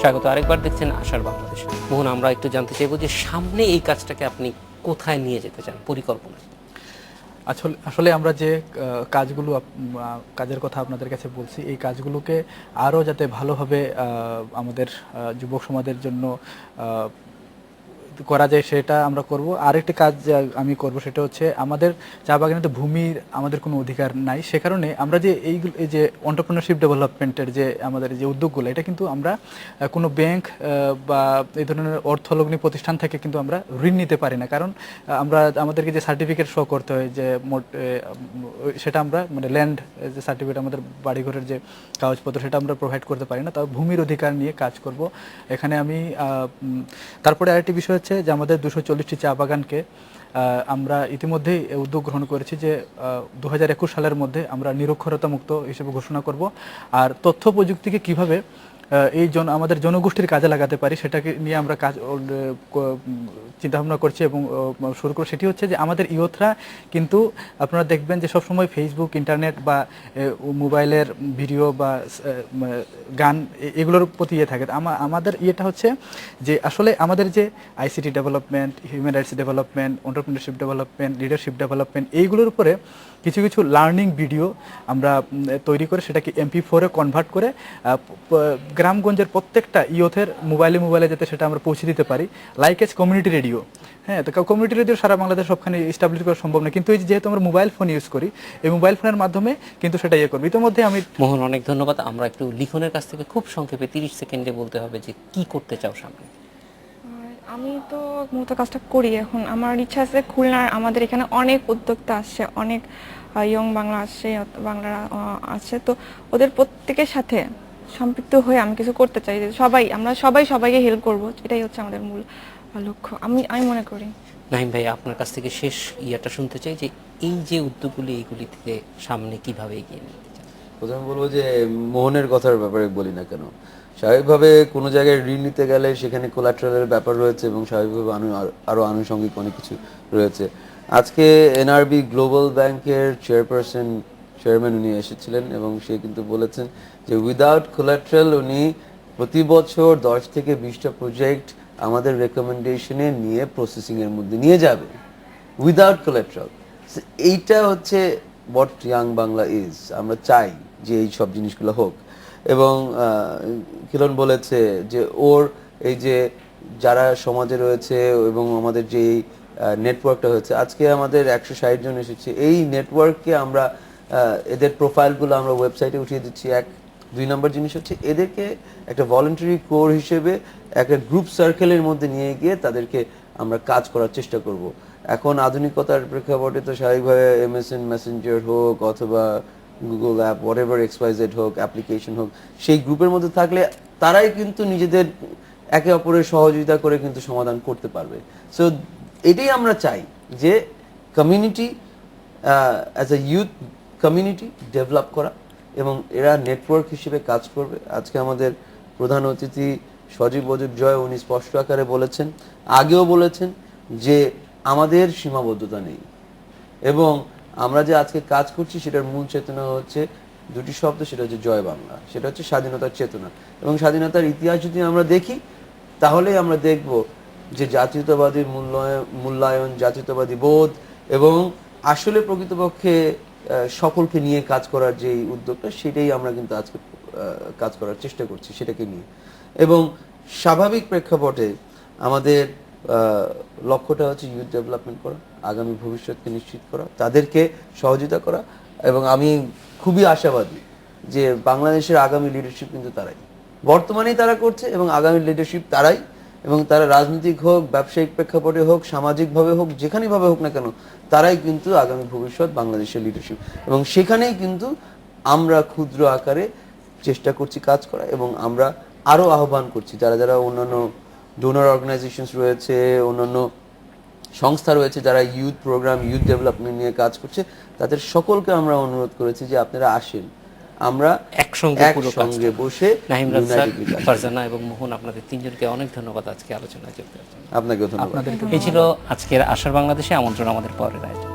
স্বাগত আরেকবার, দেখছেন আশার বাংলাদেশ। মোহন, আমরা একটু জানতে চাইবো যে সামনে এই কাজটাকে আপনি কোথায় নিয়ে যেতে চান, পরিকল্পনা? আসলে আমরা যে কাজের কথা আপনাদের কাছে বলছি, এই কাজগুলোকে আরও যাতে ভালোভাবে আমাদের যুবক সমাজের জন্য করা যায় সেটা আমরা করব। আরেকটি কাজ আমি করব, সেটা হচ্ছে আমাদের চা বাগানে তো ভূমির আমাদের কোনো অধিকার নাই, সে কারণে আমরা যে এই যে এন্টারপ্রেনারশিপ ডেভেলপমেন্টের যে আমাদের যে উদ্যোগগুলো, এটা কিন্তু আমরা কোনো ব্যাংক বা এই ধরনের অর্থলগ্নি প্রতিষ্ঠান থেকে কিন্তু আমরা ঋণ নিতে পারি না, কারণ আমাদেরকে যে সার্টিফিকেট শো করতে হয় যে সেটা আমরা মানে ল্যান্ড যে সার্টিফিকেট, আমাদের বাড়িঘরের যে কাগজপত্র, সেটা আমরা প্রোভাইড করতে পারি না। তবে ভূমির অধিকার নিয়ে কাজ করব এখানে আমি। তারপরে আরেকটি বিষয় হচ্ছে যে আমাদের 240টি চা বাগানকে আমরা ইতিমধ্যেই উদ্যোগ গ্রহণ করেছি যে 2021 সালের মধ্যে আমরা নিরক্ষরতা মুক্ত হিসেবে ঘোষণা করব। আর তথ্য প্রযুক্তিকে কিভাবে আমাদের জনগোষ্ঠীর কাজে লাগাতে পারি সেটাকে নিয়ে আমরা চিন্তাভাবনা করছি এবং শুরু করব। সেটি হচ্ছে যে আমাদের ইয়ুথরা কিন্তু আপনারা দেখবেন যে সবসময় ফেসবুক, ইন্টারনেট বা মোবাইলের ভিডিও বা গান এগুলোর প্রতি থাকে। আমাদের ইয়েটা হচ্ছে যে আসলে আমাদের যে ICT development, human rights development, entrepreneurship development, leadership development, এইগুলোর উপরে কিছু কিছু লার্নিং ভিডিও আমরা তৈরি করে সেটাকে MP4-এ কনভার্ট করে গ্রামগঞ্জের প্রত্যেকটা ইয়ুথের মোবাইলে যাতে সেটা আমরা পৌঁছে দিতে পারি, লাইক এজ কমিউনিটি রেডিও। হ্যাঁ, তো কমিউনিটি রেডিও সারা বাংলাদেশ সবখানে এস্টাবলিশ করা সম্ভব না, কিন্তু এই যেহেতু আমরা মোবাইল ফোন ইউজ করি, এই মোবাইল ফোনের মাধ্যমে কিন্তু সেটা করবো। ইতিমধ্যে আমি মোহন, অনেক ধন্যবাদ। আমরা একটু লিখনের কাছ থেকে খুব সংক্ষেপে 30 সেকেন্ডে বলতে হবে যে কি করতে চাও সামনে। আমি তো মূলত কাজটা করি এখন। আমার ইচ্ছা আছে খুলনার আমাদের এখানে অনেক উদ্যোক্তা আসছে, অনেক ইয়ং বাংলা আসছে, বাংলারা আছে, তো ওদের প্রত্যেকের সাথে সম্পৃক্ত হয়ে আমি কিছু করতে চাই, যে আমরা সবাইকে হেল্প করব, এটাই হচ্ছে আমাদের মূল লক্ষ্য আমি মনে করি। নাহিম ভাই, আপনার কাছ থেকে শেষ ইয়াটা শুনতে চাই যে এই যে উদ্যোগগুলি, এইগুলি থেকে সামনে কিভাবে এগিয়ে নিতে চান? প্রথমে বলবো যে মোহনের কথার ব্যাপারে বলি না কেন, স্বাভাবিকভাবে কোনো জায়গায় ঋণ নিতে গেলে সেখানে কোলাট্রালের ব্যাপার রয়েছে এবং স্বাভাবিকভাবে আরও আনুষঙ্গিক অনেক কিছু রয়েছে। আজকে NRB গ্লোবাল ব্যাংকের চেয়ারম্যান উনি এসেছিলেন এবং সে কিন্তু বলেছেন যে উইদাউট কোলাট্রাল উনি প্রতি বছর 10 থেকে 20টা প্রজেক্ট আমাদের রেকমেন্ডেশনে নিয়ে প্রসেসিংয়ের মধ্যে নিয়ে যাবে উইদাউট কোলাট্রাল। এইটা হচ্ছে হোয়াট ইয়াং বাংলা ইজ। আমরা চাই যে এই সব জিনিসগুলো হোক। এবং কিরণ বলেছে যে ওর এই যে যারা সমাজে রয়েছে এবং আমাদের যে নেটওয়ার্কটা হয়েছে, আজকে আমাদের 160 জন এসেছে, এই নেটওয়ার্ককে আমরা এদের প্রোফাইলগুলো আমরা ওয়েবসাইটে উঠিয়ে দিচ্ছি। 2 নম্বর জিনিস হচ্ছে এদেরকে একটা ভলেন্টারি কোর হিসেবে একটা গ্রুপ সার্কেলের মধ্যে নিয়ে গিয়ে তাদেরকে আমরা কাজ করার চেষ্টা করব। এখন আধুনিকতার প্রেক্ষাপটে তো স্বাভাবিকভাবে MSN মেসেঞ্জার হোক অথবা গুগল অ্যাপ, হোয়াটএভার XYZ হোক, অ্যাপ্লিকেশন হোক, সেই গ্রুপের মধ্যে থাকলে তারাই কিন্তু নিজেদের একে অপরের সহযোগিতা করে কিন্তু সমাধান করতে পারবে। সো এটাই আমরা চাই যে community as a youth community develop করা এবং এরা নেটওয়ার্ক হিসেবে কাজ করবে। আজকে আমাদের প্রধান অতিথি সজীব অজিব জয় উনি স্পষ্ট আকারে বলেছেন, আগেও বলেছেন যে আমাদের সীমাবদ্ধতা নেই এবং আমরা যে আজকে কাজ করছি সেটার মূল চেতনা হচ্ছে 2টি শব্দ, সেটা হচ্ছে জয় বাংলা, সেটা হচ্ছে স্বাধীনতার চেতনা। এবং স্বাধীনতার ইতিহাস যদি আমরা দেখি তাহলেই আমরা দেখব যে জাতীয়তাবাদী মূল্যায়ন, জাতীয়তাবাদী বোধ এবং আসলে প্রকৃতপক্ষে সকলকে নিয়ে কাজ করার যে উদ্যোগটা, সেটাই আমরা কিন্তু আজকে কাজ করার চেষ্টা করছি সেটাকে নিয়ে। এবং স্বাভাবিক প্রেক্ষাপটে আমাদের লক্ষ্যটা হচ্ছে ইউথ ডেভেলপমেন্ট করা, আগামী ভবিষ্যৎকে নিশ্চিত করা, তাদেরকে সহযোগিতা করা। এবং আমি খুবই আশাবাদী যে বাংলাদেশের আগামী লিডারশিপ কিন্তু তারাই, বর্তমানেই তারা করছে এবং আগামী লিডারশিপ তারাই। এবং তারা রাজনৈতিক হোক, ব্যবসায়িক প্রেক্ষাপটে হোক, সামাজিকভাবে হোক, যেখানেইভাবে হোক না কেন, তারাই কিন্তু আগামী ভবিষ্যৎ বাংলাদেশের লিডারশিপ। এবং সেখানেই কিন্তু আমরা ক্ষুদ্র আকারে চেষ্টা করছি কাজ করা এবং আমরা আরও আহ্বান করছি যারা যারা অন্যান্য ডোনার অর্গানাইজেশনস রয়েছে, অন্যান্য সংস্থা রয়েছে যারা ইউথ প্রোগ্রাম, ইউথ ডেভেলপমেন্ট নিয়ে কাজ করছে, তাদের সকলকে আমরা অনুরোধ করেছি যে আপনারা আসেন, আমরা একসঙ্গে বসে। নাহিম রাজ্জাক, ফারজানা এবং মোহন, আপনাদের তিনজনকে অনেক ধন্যবাদ আজকে আলোচনায় যোগ দেওয়ার জন্য। আপনাকেও ধন্যবাদ। এই ছিল আজকের আশার বাংলাদেশে আমন্ত্রণ আমাদের পরের আয়োজন।